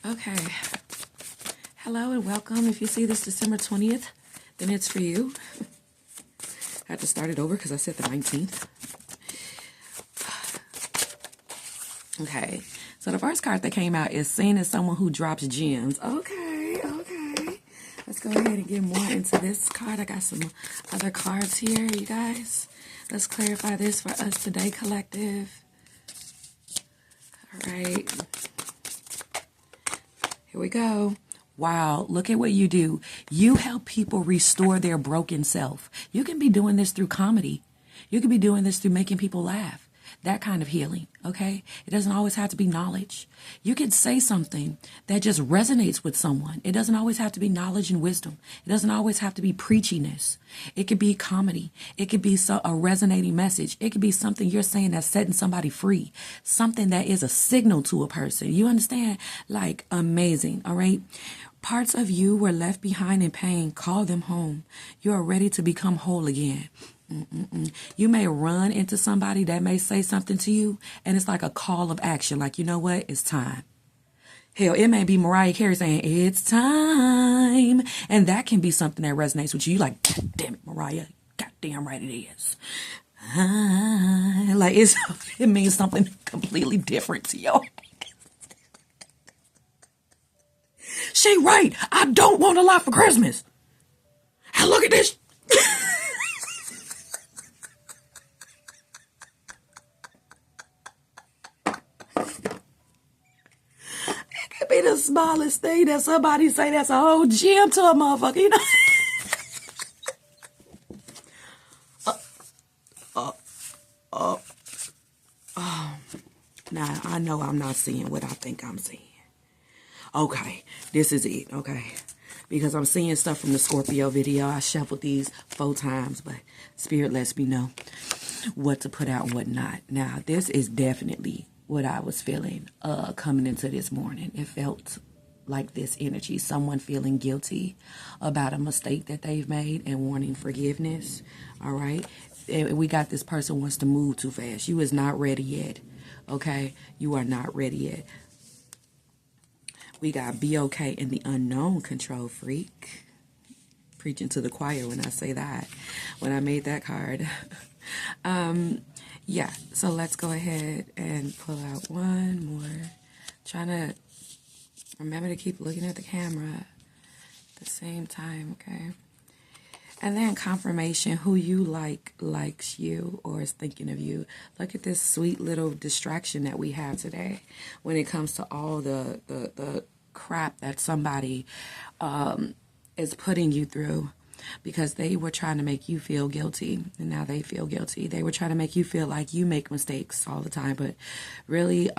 Okay. Hello and welcome. If you see this December 20th, then it's for you. I had to start it over because I said the 19th. Okay. So the first card that came out is seen as someone who drops gems. Okay. Let's go ahead and get more into this card. I got some other cards here, you guys. Let's clarify this for us today, collective. All right. Here we go. Wow, look at what you do. You help people restore their broken self. You can be doing this through comedy. You can be doing this through making people laugh. That kind of healing, okay? It doesn't always have to be knowledge. You can say something that just resonates with someone. It doesn't always have to be knowledge and wisdom. It doesn't always have to be preachiness. It could be comedy. It could be a resonating message. It could be something you're saying that's setting somebody free. Something that is a signal to a person. You understand? Like, amazing, all right? Parts of you were left behind in pain. Call them home. You are ready to become whole again. You may run into somebody that may say something to you, and it's like a call of action. Like, you know what? It's time. Hell, it may be Mariah Carey saying, it's time. And that can be something that resonates with you. You're like, God damn it, Mariah. God damn right it is. Like, it means something completely different to you. She right. I don't want a lot for Christmas. And look at this. It could be the smallest thing that somebody say that's a whole gem to a motherfucker, you know? Now, I know I'm not seeing what I think I'm seeing. Okay, this is it, okay? Because I'm seeing stuff from the Scorpio video. I shuffled these 4 times, but Spirit lets me know what to put out and what not. Now, this is definitely what I was feeling coming into this morning. It felt like this energy, someone feeling guilty about a mistake that they've made and wanting forgiveness, all right? And we got this person wants to move too fast. You is not ready yet, okay? You are not ready yet. We got be okay in the unknown, control freak. Preaching to the choir when I say that, when I made that card. Yeah, so let's go ahead and pull out one more. Trying to remember to keep looking at the camera at the same time, okay? And then confirmation, who you like likes you or is thinking of you. Look at this sweet little distraction that we have today when it comes to all the crap that somebody is putting you through, because they were trying to make you feel guilty and now they feel guilty. They were trying to make you feel like you make mistakes all the time, but really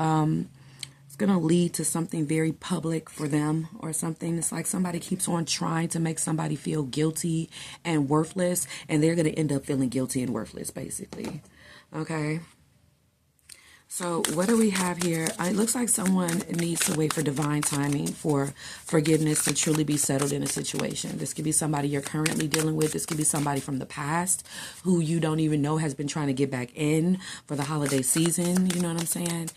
it's going to lead to something very public for them or something. It's like somebody keeps on trying to make somebody feel guilty and worthless, and they're going to end up feeling guilty and worthless, basically. Okay. So what do we have here? It looks like someone needs to wait for divine timing for forgiveness to truly be settled in a situation. This could be somebody you're currently dealing with. This could be somebody from the past who you don't even know has been trying to get back in for the holiday season. You know what I'm saying?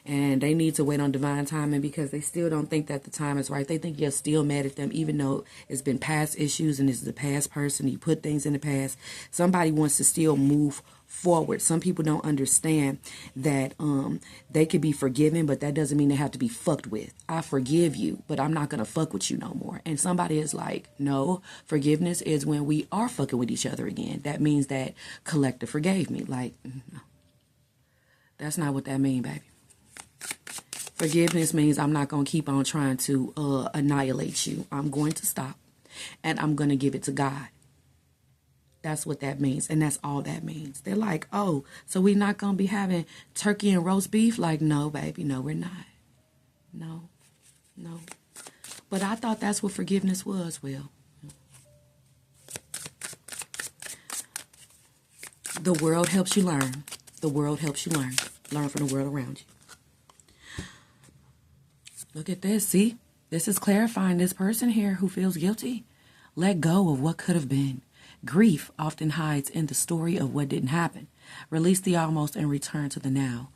And they need to wait on divine timing because they still don't think that the time is right. They think you're still mad at them, even though it's been past issues and this is a past person. You put things in the past. Somebody wants to still move forward. Some people don't understand that they could be forgiven, but that doesn't mean they have to be fucked with. I forgive you, but I'm not going to fuck with you no more. And somebody is like, no, forgiveness is when we are fucking with each other again. That means that collective forgave me. Like, no, that's not what that means, baby. Forgiveness means I'm not going to keep on trying to annihilate you. I'm going to stop and I'm going to give it to God. That's what that means. And that's all that means. They're like, oh, so we're not going to be having turkey and roast beef? Like, no, baby. No, we're not. No. But I thought that's what forgiveness was. Well, the world helps you learn. The world helps you learn. Learn from the world around you. Look at this. See, this is clarifying this person here who feels guilty. Let go of what could have been. Grief often hides in the story of what didn't happen. Release the almost and return to the now.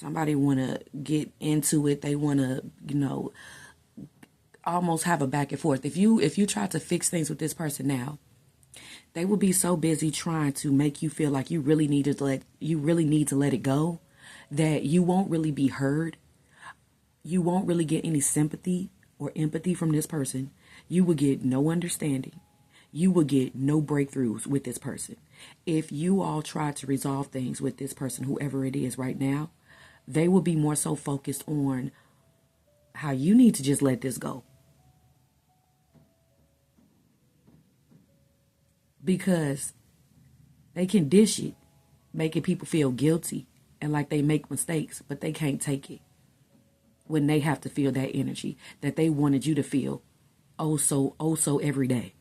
Somebody want to get into it. They want to, almost have a back and forth. If you try to fix things with this person now, they will be so busy trying to make you feel like you really need to let it go, that you won't really be heard. You won't really get any sympathy or empathy from this person. You will get no understanding. You will get no breakthroughs with this person. If you all try to resolve things with this person, whoever it is right now, they will be more so focused on how you need to just let this go. Because they can dish it, making people feel guilty and like they make mistakes, but they can't take it when they have to feel that energy that they wanted you to feel oh so every day.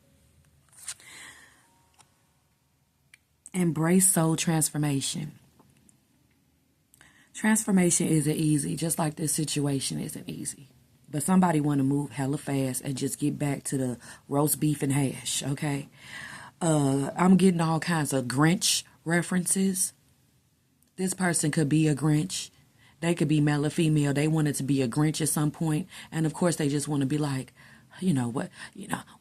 Embrace soul transformation. Transformation isn't easy, just like this situation isn't easy. But somebody want to move hella fast and just get back to the roast beef and hash, okay? I'm getting all kinds of Grinch references. This person could be a Grinch. They could be male or female. They wanted to be a Grinch at some point. And of course, they just want to be like,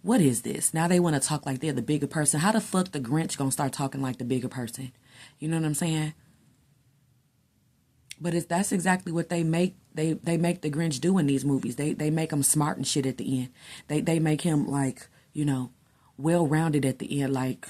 what is this? Now they want to talk like they're the bigger person. How the fuck the Grinch gonna start talking like the bigger person? You know what I'm saying? But that's exactly what they make. They make the Grinch do in these movies. They make him smart and shit at the end. They make him like, well-rounded at the end. Like,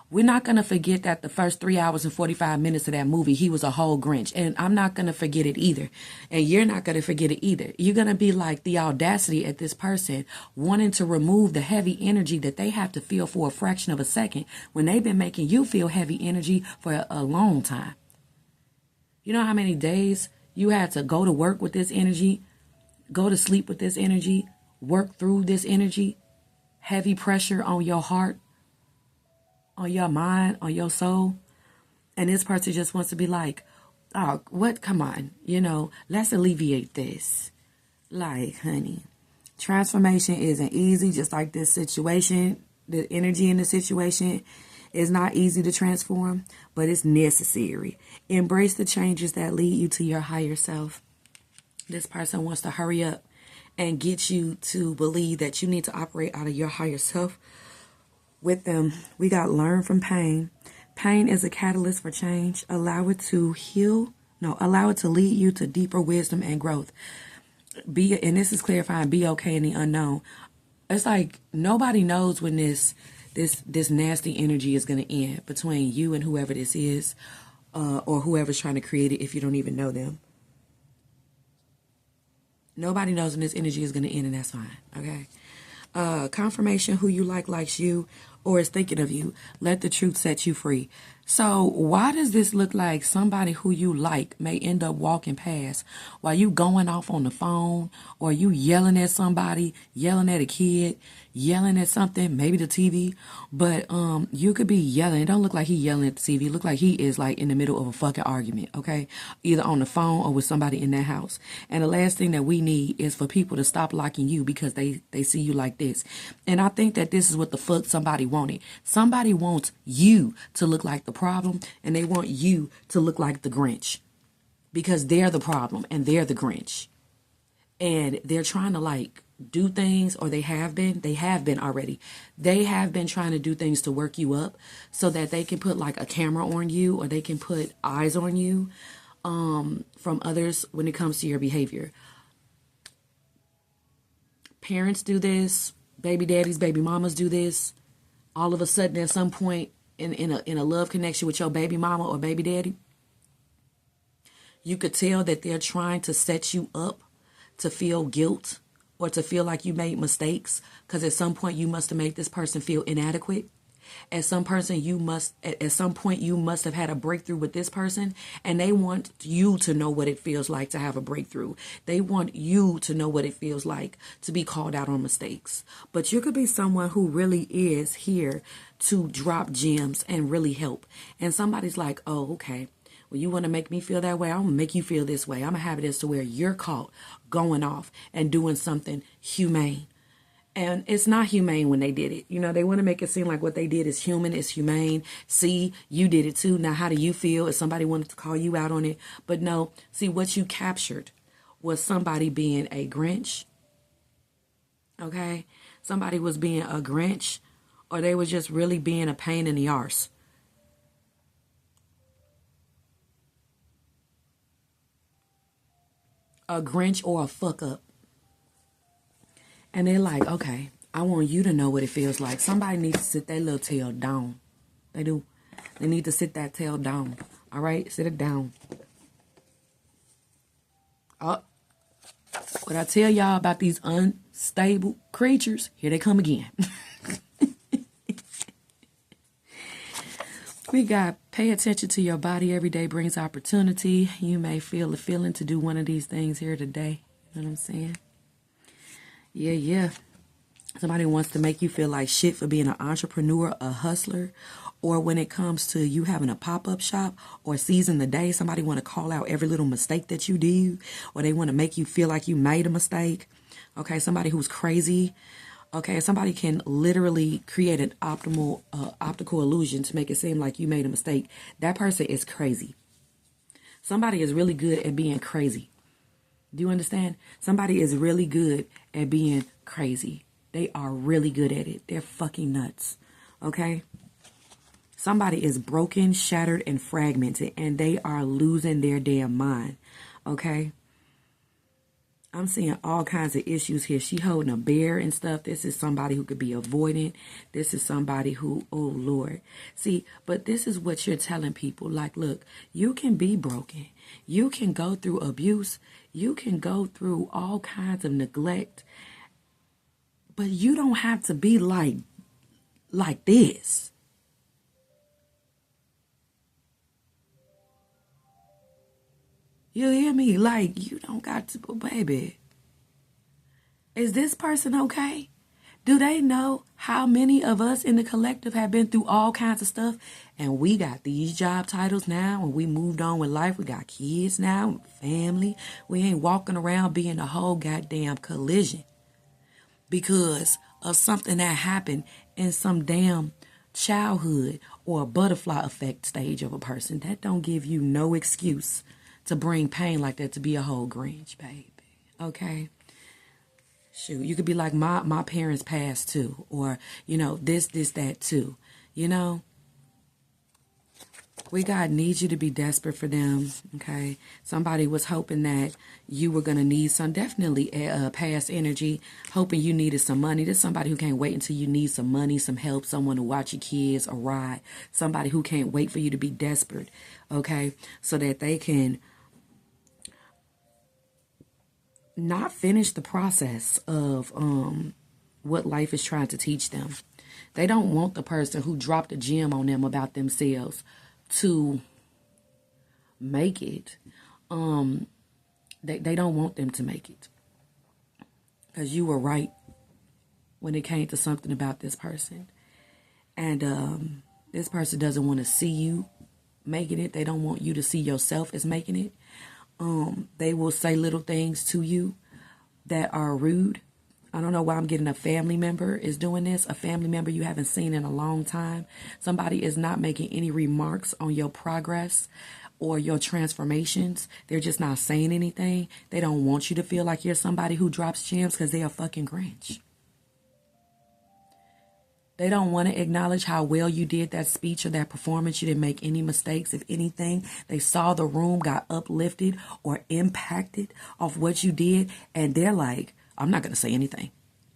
we're not going to forget that the first 3 hours and 45 minutes of that movie, he was a whole Grinch. And I'm not going to forget it either. And you're not going to forget it either. You're going to be like, the audacity at this person wanting to remove the heavy energy that they have to feel for a fraction of a second when they've been making you feel heavy energy for a long time. You know how many days you had to go to work with this energy, go to sleep with this energy, work through this energy, heavy pressure on your heart, on your mind, on your soul. And this person just wants to be like, oh, what? Come on. Let's alleviate this. Like, honey, transformation isn't easy, just like this situation. The energy in the situation is not easy to transform, but it's necessary. Embrace the changes that lead you to your higher self. This person wants to hurry up and get you to believe that you need to operate out of your higher self. With them, we got learn from pain. Pain is a catalyst for change. Allow it to lead you to deeper wisdom and growth. And this is clarifying, be okay in the unknown. It's like nobody knows when this nasty energy is going to end between you and whoever this is, or whoever's trying to create it if you don't even know them. Nobody knows when this energy is going to end, and that's fine, okay? Confirmation, who you like likes you or is thinking of you. Let the truth set you free. So why does this look like somebody who you like may end up walking past while you going off on the phone, or you yelling at somebody, yelling at a kid, yelling at something, maybe the TV, but you could be yelling. It don't look like he yelling at the TV. It look like he is like in the middle of a fucking argument, okay? Either on the phone or with somebody in that house. And the last thing that we need is for people to stop liking you because they see you like this. And I think that this is what the fuck somebody wanted. Somebody wants you to look like the problem, and they want you to look like the Grinch because they're the problem and they're the Grinch. And they're trying to like do things, or they have been already. They have been trying to do things to work you up so that they can put like a camera on you, or they can put eyes on you from others when it comes to your behavior. Parents do this, baby daddies, baby mamas do this. All of a sudden at some point in a love connection with your baby mama or baby daddy, you could tell that they're trying to set you up to feel guilt or to feel like you made mistakes, because at some point you must have made this person feel inadequate. At some point you must have had a breakthrough with this person, and they want you to know what it feels like to have a breakthrough. They want you to know what it feels like to be called out on mistakes. But you could be someone who really is here to drop gems and really help. And somebody's like, oh, okay, well, you want to make me feel that way? I'm going to make you feel this way. I'm going to have it as to where you're caught going off and doing something humane. And it's not humane when they did it. You know, they want to make it seem like what they did is human, it's humane. See, you did it too. Now, how do you feel if somebody wanted to call you out on it? But no, see, what you captured was somebody being a Grinch. Okay? Somebody was being a Grinch, or they was just really being a pain in the arse. A Grinch or a fuck up. And they're like, okay, I want you to know what it feels like. Somebody needs to sit their little tail down. They do. They need to sit that tail down. All right? Sit it down. Oh, what I tell y'all about these unstable creatures, here they come again. We got pay attention to your body. Every day brings opportunity. You may feel the feeling to do one of these things here today. You know what I'm saying? Yeah. Somebody wants to make you feel like shit for being an entrepreneur, a hustler, or when it comes to you having a pop-up shop or seizing the day, somebody want to call out every little mistake that you do, or they want to make you feel like you made a mistake. Okay, somebody who's crazy. Okay, somebody can literally create an optical illusion to make it seem like you made a mistake. That person is crazy. Somebody is really good at being crazy. Do you understand? Somebody is really good at being crazy. They are really good at it. They're fucking nuts. Okay? Somebody is broken, shattered, and fragmented, and they are losing their damn mind. Okay? I'm seeing all kinds of issues here. She holding a bear and stuff. This is somebody who could be avoidant. This is somebody who, oh Lord. See, but this is what you're telling people. Like, look, you can be broken. You can go through abuse. You can go through all kinds of neglect. But you don't have to be like this. You hear me? Like, you don't got to, baby. Is this person okay? Do they know how many of us in the collective have been through all kinds of stuff? And we got these job titles now, and we moved on with life. We got kids now, family. We ain't walking around being a whole goddamn collision because of something that happened in some damn childhood or a butterfly effect stage of a person. That don't give you no excuse to bring pain like that to be a whole Grinch, baby. Okay? Shoot, you could be like, my parents passed too. Or, you know, this, that too. You know? God needs you to be desperate for them, okay? Somebody was hoping that you were going to need some, definitely past energy, hoping you needed some money. There's somebody who can't wait until you need some money, some help, someone to watch your kids, a ride. Somebody who can't wait for you to be desperate, okay? So that they can not finish the process of what life is trying to teach them. They don't want the person who dropped a gem on them about themselves to make it. They don't want them to make it. Because you were right when it came to something about this person. And this person doesn't want to see you making it. They don't want you to see yourself as making it. They will say little things to you that are rude. I don't know why I'm getting a family member is doing this. A family member you haven't seen in a long time. Somebody is not making any remarks on your progress or your transformations. They're just not saying anything. They don't want you to feel like you're somebody who drops gems because they are fucking Grinch. They don't want to acknowledge how well you did that speech or that performance. You didn't make any mistakes. If anything, they saw the room got uplifted or impacted off what you did. And they're like, I'm not going to say anything.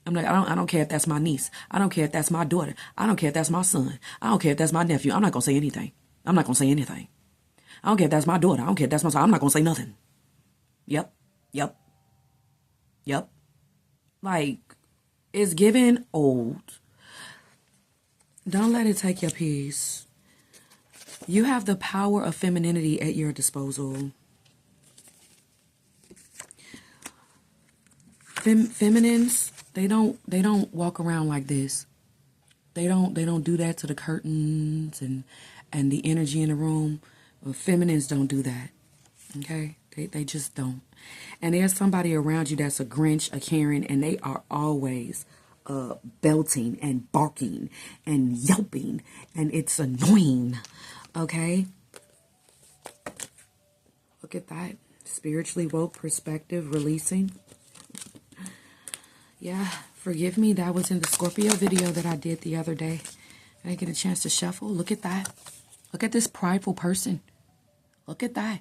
I don't care if that's my niece. I don't care if that's my daughter. I don't care if that's my son. I don't care if that's my nephew. I'm not going to say anything. I'm not going to say anything. I don't care if that's my daughter. I don't care if that's my son. I'm not going to say nothing. Yep. Like, it's giving old. Don't let it take your peace. You have the power of femininity at your disposal. Feminines, they don't walk around like this. They don't do that to the curtains and the energy in the room. Well, feminines don't do that. Okay? They just don't. And there's somebody around you that's a Grinch, a Karen, and they are always belting and barking and yelping, and it's annoying. Okay, look at that. Spiritually woke perspective releasing. Yeah, forgive me. That was in the Scorpio video that I did the other day. I didn't get a chance to shuffle. Look at that. Look at this prideful person. Look at that.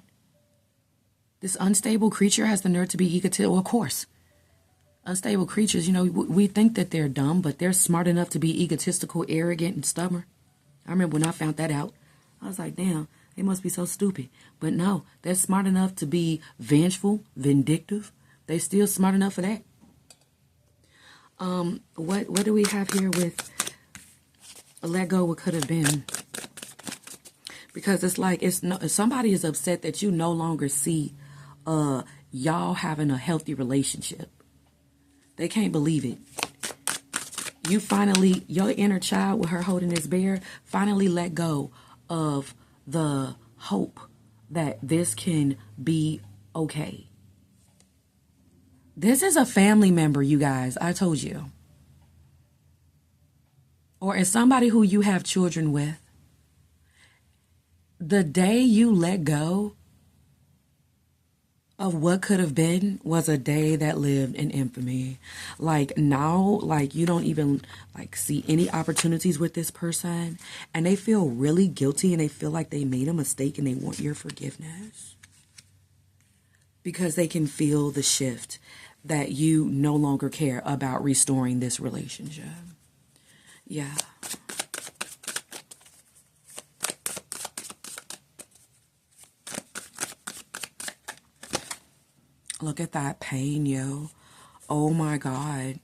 This unstable creature has the nerve to be egotistical. Well, of course. Unstable creatures, you know, we think that they're dumb, but they're smart enough to be egotistical, arrogant, and stubborn. I remember when I found that out. I was like, damn, they must be so stupid. But no, they're smart enough to be vengeful, vindictive. They still smart enough for that. What do we have here with let go what could have been? Because it's like somebody is upset that you no longer see y'all having a healthy relationship. They can't believe it. You finally, your inner child with her holding this bear, finally let go of the hope that this can be okay. This is a family member, you guys. I told you. Or it's somebody who you have children with. The day you let go of what could have been was a day that lived in infamy. Like now, like you don't even like see any opportunities with this person, and they feel really guilty and they feel like they made a mistake and they want your forgiveness. Because they can feel the shift that you no longer care about restoring this relationship. Yeah. Look at that pain, yo. Oh my God.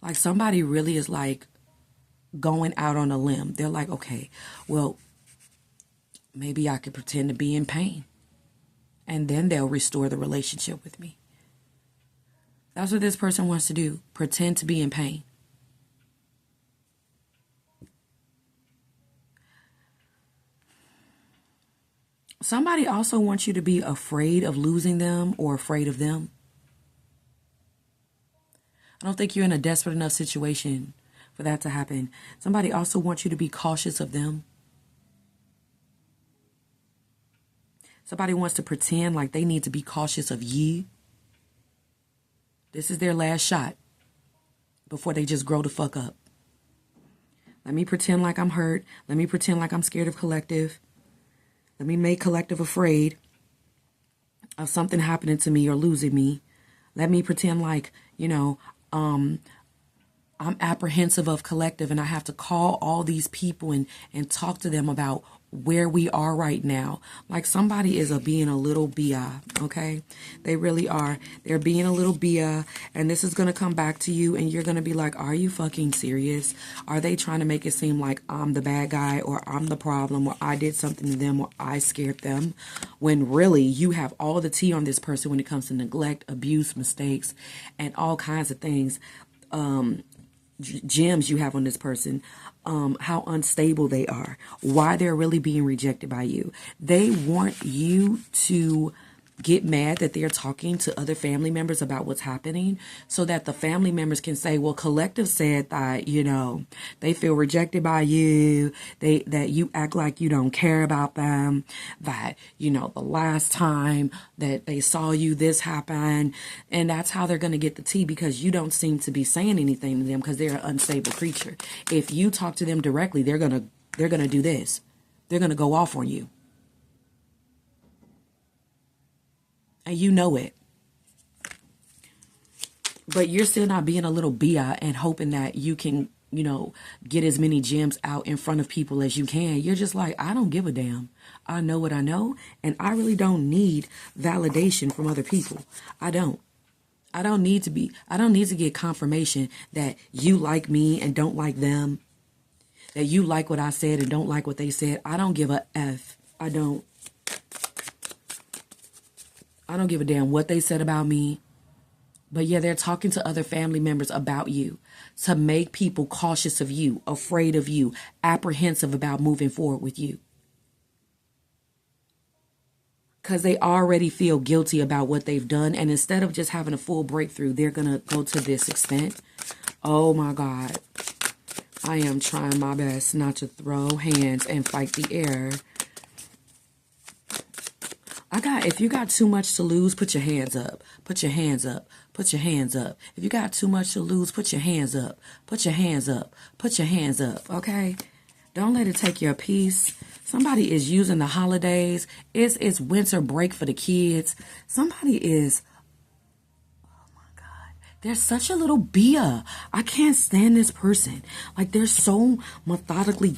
Like somebody really is like going out on a limb. They're like, okay, well, maybe I could pretend to be in pain. And then they'll restore the relationship with me. That's what this person wants to do. Pretend to be in pain. Somebody also wants you to be afraid of losing them or afraid of them. I don't think you're in a desperate enough situation for that to happen. Somebody also wants you to be cautious of them. Somebody wants to pretend like they need to be cautious of you. This is their last shot before they just grow the fuck up. Let me pretend like I'm hurt. Let me pretend like I'm scared of collective. Let me make collective afraid of something happening to me or losing me. Let me pretend like, you know, I'm apprehensive of collective and I have to call all these people and talk to them about where we are right now. Like somebody is being a little bia, okay? They really are. They're being a little bia, and this is going to come back to you and you're going to be like, are you fucking serious? Are they trying to make it seem like I'm the bad guy or I'm the problem or I did something to them or I scared them? When really you have all the tea on this person when it comes to neglect, abuse, mistakes, and all kinds of things. Gems you have on this person, how unstable they are, why they're really being rejected by you. They want you to get mad that they're talking to other family members about what's happening so that the family members can say, well, collective said that, you know, they feel rejected by you, that you act like you don't care about them, that, you know, the last time that they saw you, this happened. And that's how they're going to get the tea, because you don't seem to be saying anything to them because they're an unstable creature. If you talk to them directly, they're going to do this. They're going to go off on you. And you know it. But you're still not being a little bia and hoping that you can, you know, get as many gems out in front of people as you can. You're just like, I don't give a damn. I know what I know. And I really don't need validation from other people. I don't need to get confirmation that you like me and don't like them. That you like what I said and don't like what they said. I don't give a F. I don't give a damn what they said about me. But yeah, they're talking to other family members about you to make people cautious of you, afraid of you, apprehensive about moving forward with you. Because they already feel guilty about what they've done. And instead of just having a full breakthrough, they're going to go to this extent Oh my God. I am trying my best not to throw hands and fight the air. If you got too much to lose, put your hands up. Put your hands up. Put your hands up. If you got too much to lose, put your hands up. Put your hands up. Put your hands up. Okay? Don't let it take your peace. Somebody is using the holidays. It's winter break for the kids. Somebody is, oh my God. They're such a little Bia. I can't stand this person. Like, they're so methodically.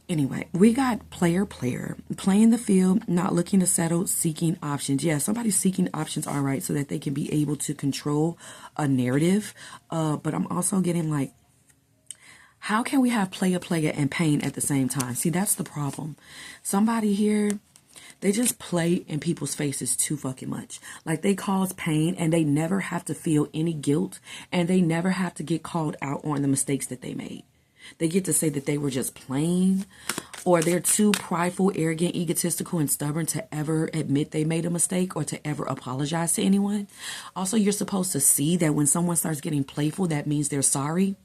Anyway, we got player, playing the field, not looking to settle, seeking options. Yeah, somebody's seeking options, all right, so that they can be able to control a narrative. But I'm also getting like, how can we have player, and pain at the same time? See, that's the problem. Somebody here, they just play in people's faces too fucking much. Like, they cause pain and they never have to feel any guilt, and they never have to get called out on the mistakes that they made. They get to say that they were just playing, or they're too prideful, arrogant, egotistical, and stubborn to ever admit they made a mistake or to ever apologize to anyone. Also, you're supposed to see that when someone starts getting playful, that means they're sorry.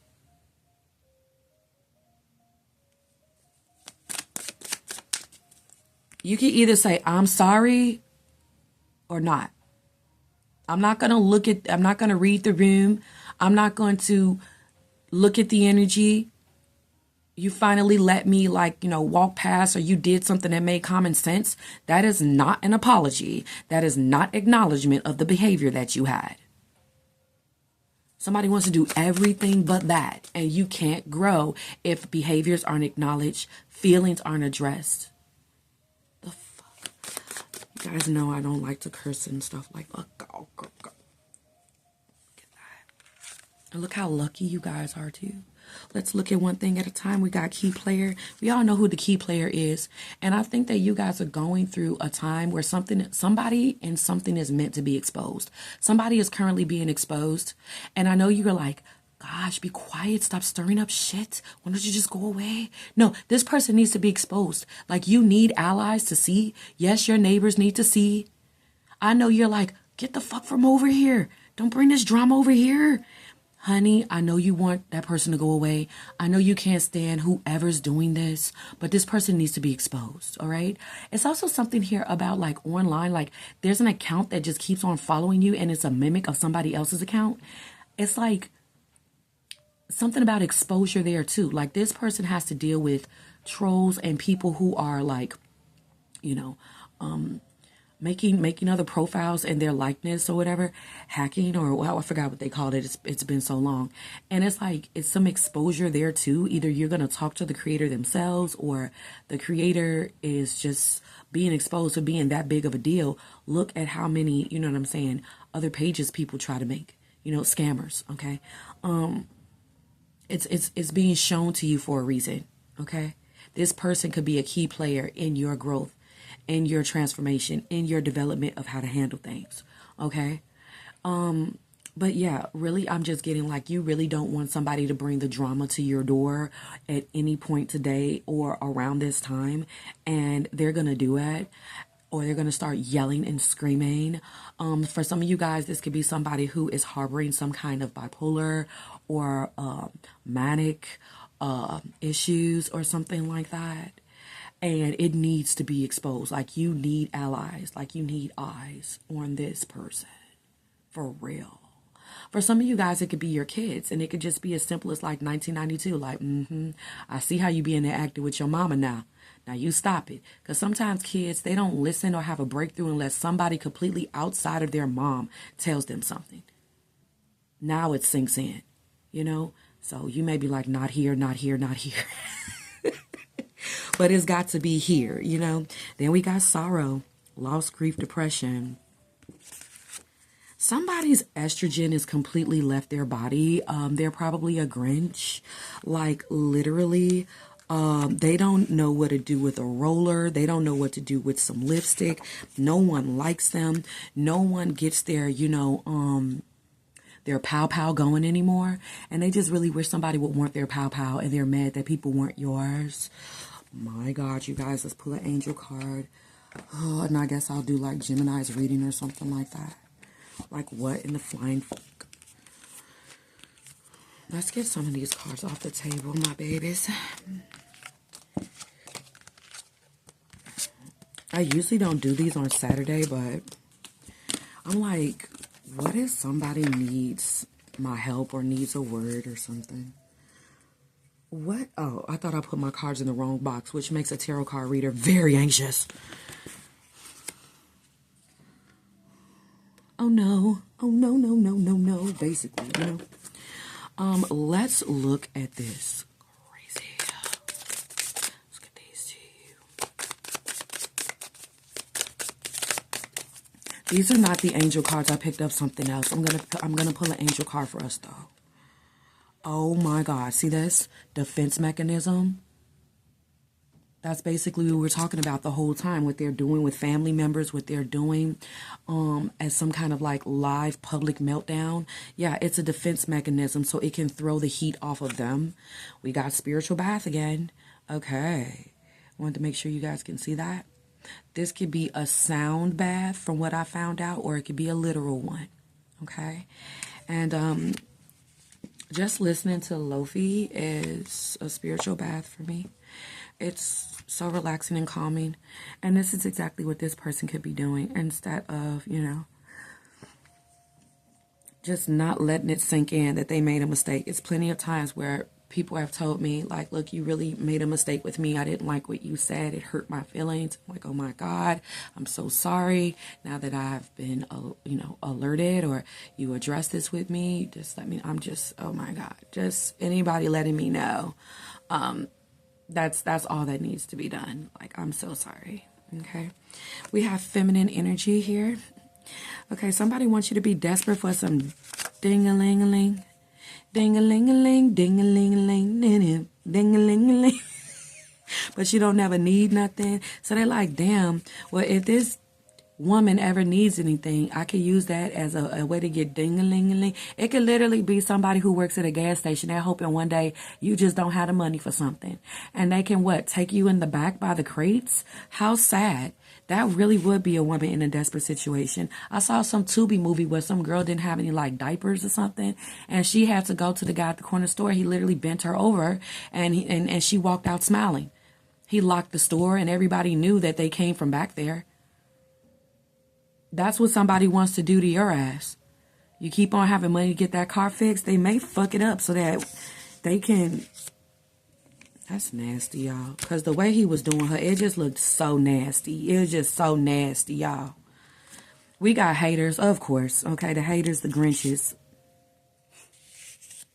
You can either say, I'm sorry, or not. I'm not going to read the room. I'm not going to look at the energy. You finally let me, walk past, or you did something that made common sense. That is not an apology. That is not acknowledgement of the behavior that you had. Somebody wants to do everything but that, and you can't grow if behaviors aren't acknowledged, feelings aren't addressed. The fuck? You guys know I don't like to curse and stuff like that. Look at that. And look how lucky you guys are too. Let's look at one thing at a time. We got key player. We all know who the key player is. And I think that you guys are going through a time where somebody and something is meant to be exposed. Somebody is currently being exposed. And I know you're like, gosh, be quiet. Stop stirring up shit. Why don't you just go away? No, this person needs to be exposed. Like, you need allies to see. Yes, your neighbors need to see. I know you're like, get the fuck from over here. Don't bring this drama over here. Honey, I know you want that person to go away. I know you can't stand whoever's doing this, but this person needs to be exposed, all right? It's also something here about, like, online, like, there's an account that just keeps on following you and it's a mimic of somebody else's account. It's like something about exposure there too. Like, this person has to deal with trolls and people who are like, making other profiles in their likeness or whatever, hacking, or well, I forgot what they called it. It's been so long. And it's like, it's some exposure there too. Either you're going to talk to the creator themselves, or the creator is just being exposed to being that big of a deal. Look at how many, you know what I'm saying, other pages people try to make, scammers. Okay. It's being shown to you for a reason. Okay. This person could be a key player in your growth, in your transformation, in your development of how to handle things. Okay. But yeah, really, I'm just getting like, you really don't want somebody to bring the drama to your door at any point today or around this time. And they're going to do it, or they're going to start yelling and screaming. For some of you guys, this could be somebody who is harboring some kind of bipolar or manic issues or something like that. And it needs to be exposed. Like, you need allies. Like, you need eyes on this person. For real. For some of you guys, it could be your kids. And it could just be as simple as like 1992. Like, I see how you being there acting with your mama now. Now you stop it. Because sometimes kids, they don't listen or have a breakthrough unless somebody completely outside of their mom tells them something. Now it sinks in. So you may be like, not here, not here, not here. But it's got to be here, Then we got sorrow, loss, grief, depression. Somebody's estrogen is completely left their body. They're probably a Grinch. Like, literally, they don't know what to do with a roller. They don't know what to do with some lipstick. No one likes them. No one gets their pow going anymore. And they just really wish somebody would want their pow, and they're mad that people want yours. My God, you guys, let's pull an angel card. Oh, and I guess I'll do like Gemini's reading or something like that. Like, what in the flying fuck? Let's get some of these cards off the table, my babies. I usually don't do these on Saturday, but I'm like, what if somebody needs my help or needs a word or something? What? Oh, I thought I put my cards in the wrong box, which makes a tarot card reader very anxious. Oh no. Oh no, no, no, no, no. Basically, you know. Let's look at this. Crazy. Let's get these to you. These are not the angel cards. I picked up something else. I'm gonna pull an angel card for us though. Oh my God. See this? Defense mechanism. That's basically what we're talking about the whole time, what they're doing with family members, what they're doing as some kind of like live public meltdown. Yeah, it's a defense mechanism so it can throw the heat off of them. We got spiritual bath again. Okay. Wanted to make sure you guys can see that. This could be a sound bath from what I found out, or it could be a literal one. Okay. And just listening to Lofi is a spiritual bath for me. It's so relaxing and calming. And this is exactly what this person could be doing instead of, you know, just not letting it sink in that they made a mistake. It's plenty of times where people have told me, like, look, you really made a mistake with me. I didn't like what you said. It hurt my feelings. I'm like, oh my God, I'm so sorry. Now that I've been, you know, alerted, or you addressed this with me, just let me, I'm just, oh my God, just anybody letting me know. That's all that needs to be done. Like, I'm so sorry. Okay. We have feminine energy here. Okay. Somebody wants you to be desperate for some ding-a-ling-a-ling. Ding-a-ling-a-ling, ding-a-ling-a-ling, ding-a-ling-a-ling. But you don't never need nothing. So they're like, damn, well, if this woman ever needs anything, I could use that as a way to get ding-a-ling-a-ling. It could literally be somebody who works at a gas station. They're hoping one day you just don't have the money for something. And they can, what, take you in the back by the crates? How sad. That really would be a woman in a desperate situation. I saw some Tubi movie where some girl didn't have any like diapers or something, and she had to go to the guy at the corner store. He literally bent her over, and she walked out smiling. He locked the store, and everybody knew that they came from back there. That's what somebody wants to do to your ass. You keep on having money to get that car fixed, they may fuck it up so that they can. That's nasty, y'all. Because the way he was doing her, it just looked so nasty. It was just so nasty, y'all. We got haters, of course. Okay, the haters, the Grinches.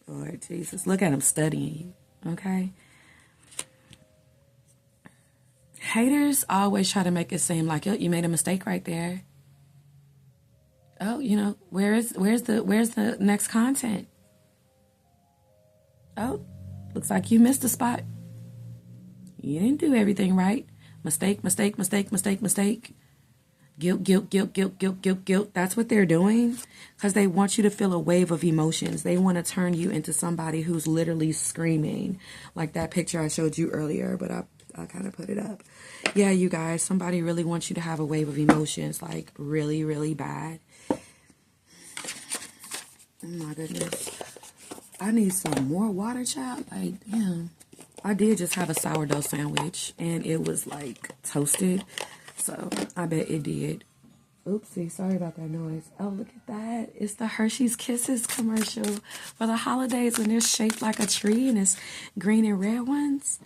Lord Jesus, look at them studying you. Okay? Haters always try to make it seem like, oh, you made a mistake right there. Oh, you know, where's the next content? Oh, looks like you missed a spot. You didn't do everything right. Mistake, mistake, mistake, mistake, mistake. Guilt, guilt, guilt, guilt, guilt, guilt, guilt. That's what they're doing because they want you to feel a wave of emotions. They want to turn you into somebody who's literally screaming, like that picture I showed you earlier, but I kind of put it up. Yeah, you guys, somebody really wants you to have a wave of emotions, like really, really bad. Oh my goodness. I need some more water, child. Like, yeah. I did just have a sourdough sandwich, and it was like toasted, so I bet it did. Oopsie, sorry about that noise. Oh, look at that. It's the Hershey's Kisses commercial for the holidays when they're shaped like a tree and it's green and red ones.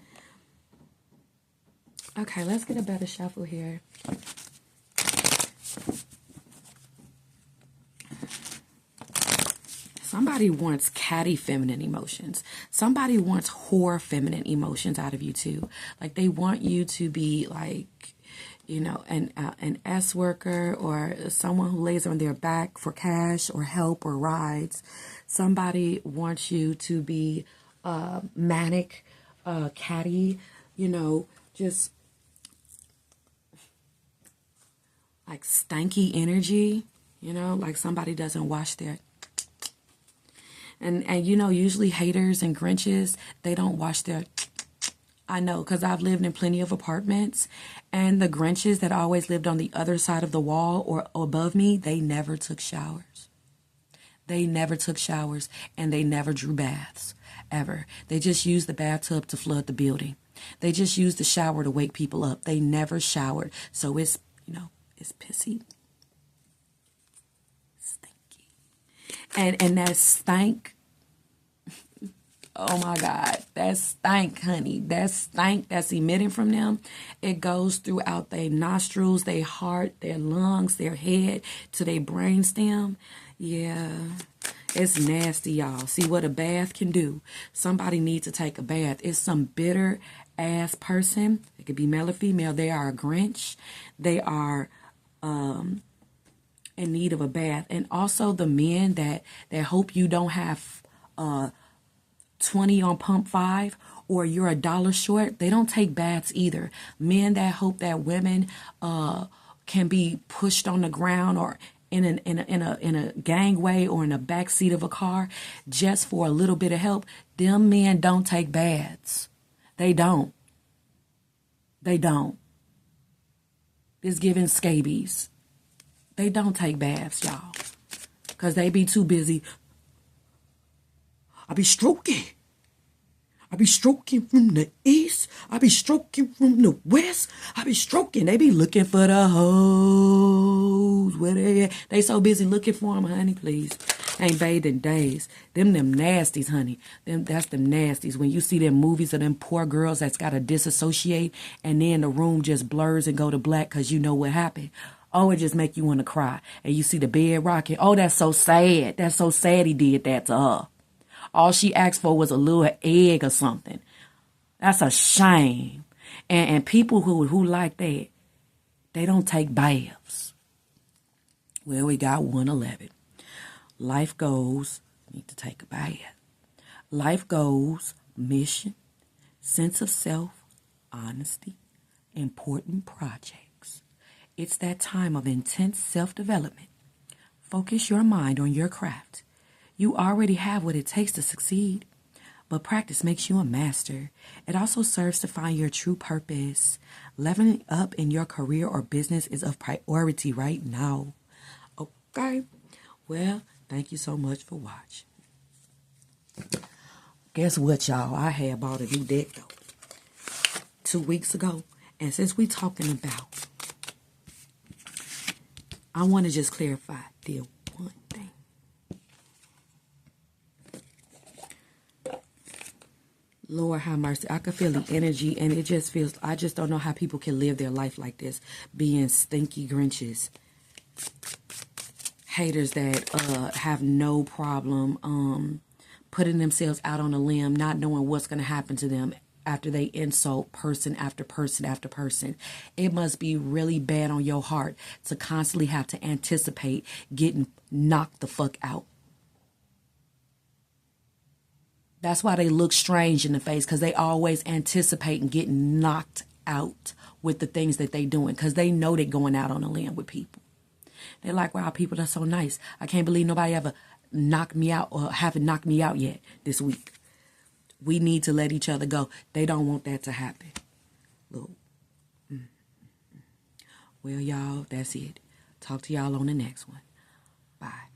Okay, let's get a better shuffle here. Somebody wants catty feminine emotions. Somebody wants whore feminine emotions out of you too. Like they want you to be like, you know, an S worker or someone who lays on their back for cash or help or rides. Somebody wants you to be manic, catty, you know, just like stanky energy, you know, like somebody doesn't wash their. And you know, usually haters and Grinches, they don't wash their. I know, because I've lived in plenty of apartments, and the Grinches that always lived on the other side of the wall or above me, they never took showers. They never took showers and they never drew baths, ever. They just used the bathtub to flood the building. They just used the shower to wake people up. They never showered. So it's, it's pissy, stinky. And that stank, oh my God, that stank, honey. That stank that's emitting from them, it goes throughout their nostrils, their heart, their lungs, their head, to their brainstem. Yeah, it's nasty, y'all. See what a bath can do. Somebody needs to take a bath. It's some bitter ass person. It could be male or female. They are a Grinch. They are in need of a bath. And also the men that hope you don't have 20 on pump 5 or you're a dollar short, they don't take baths either. Men that hope that women can be pushed on the ground or in a gangway or in a back seat of a car just for a little bit of help, them men don't take baths. They don't. They don't. It's giving scabies. They don't take baths, y'all, because they be too busy. I be stroking. I be stroking from the east. I be stroking from the west. I be stroking. They be looking for the hoes. Where they at? They so busy looking for them, honey, please. Ain't bathed in days. Them nasties, honey. That's them nasties. When you see them movies of them poor girls that's got to disassociate and then the room just blurs and go to black because you know what happened. Oh, it just make you want to cry. And you see the bed rocking. Oh, that's so sad. That's so sad he did that to her. All she asked for was a little egg or something. That's a shame. And people who like that, they don't take baths. Well, we got 111. Life goes, need to take a bath. Life goes, mission, sense of self, honesty, important projects. It's that time of intense self-development. Focus your mind on your craft. You already have what it takes to succeed, but practice makes you a master. It also serves to find your true purpose. Leveling up in your career or business is of priority right now. Okay, well, thank you so much for watching. Guess what, y'all? I had bought a new deck, though, 2 weeks ago. And since we talking about, I want to just clarify the one thing. Lord have mercy. I could feel the energy, and it just feels, I just don't know how people can live their life like this, being stinky Grinches. Haters that have no problem putting themselves out on a limb, not knowing what's going to happen to them after they insult person after person after person. It must be really bad on your heart to constantly have to anticipate getting knocked the fuck out. That's why they look strange in the face, because they always anticipating getting knocked out with the things that they doing, because they know they're going out on a limb with people. They're like, wow, people are so nice. I can't believe nobody ever knocked me out or haven't knocked me out yet this week. We need to let each other go. They don't want that to happen. Look. Well, y'all, that's it. Talk to y'all on the next one. Bye.